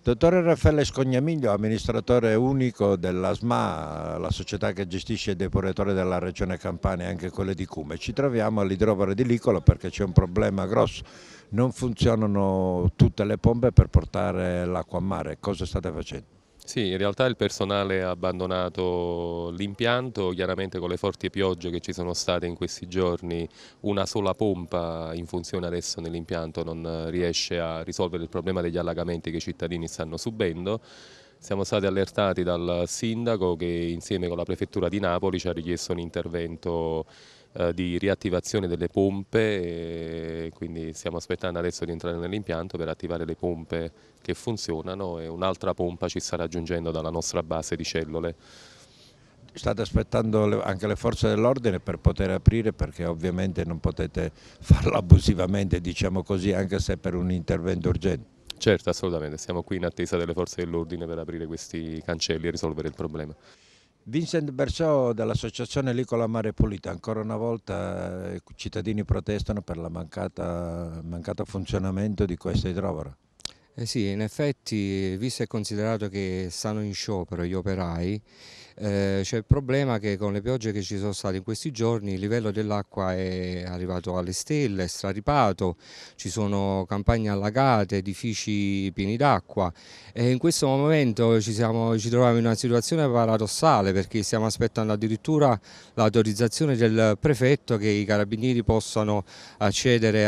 Dottore Raffaele Scognamiglio, amministratore unico della SMA, la società che gestisce i depuratori della regione Campania e anche quelle di Cume. Ci troviamo all'idrovaro di Licolo perché c'è un problema grosso, non funzionano tutte le pompe per portare l'acqua a mare. Cosa state facendo? Sì, in realtà il personale ha abbandonato l'impianto, chiaramente con le forti piogge che ci sono state in questi giorni, una sola pompa in funzione adesso nell'impianto non riesce a risolvere il problema degli allagamenti che i cittadini stanno subendo. Siamo stati allertati dal sindaco che insieme con la prefettura di Napoli ci ha richiesto un intervento di riattivazione delle pompe, e quindi stiamo aspettando adesso di entrare nell'impianto per attivare le pompe che funzionano e un'altra pompa ci sta raggiungendo dalla nostra base di Cellole. State aspettando anche le forze dell'ordine per poter aprire perché ovviamente non potete farlo abusivamente, diciamo così, anche se per un intervento urgente. Certo, assolutamente, siamo qui in attesa delle forze dell'ordine per aprire questi cancelli e risolvere il problema. Vincent Berciò dell'associazione Licola Mare Pulita, ancora una volta i cittadini protestano per la mancato funzionamento di questo idrovaro. Sì, in effetti, visto e considerato che stanno in sciopero gli operai, c'è il problema che con le piogge che ci sono state in questi giorni il livello dell'acqua è arrivato alle stelle, è straripato, ci sono campagne allagate, edifici pieni d'acqua e in questo momento ci troviamo in una situazione paradossale perché stiamo aspettando addirittura l'autorizzazione del prefetto che i carabinieri possano accedere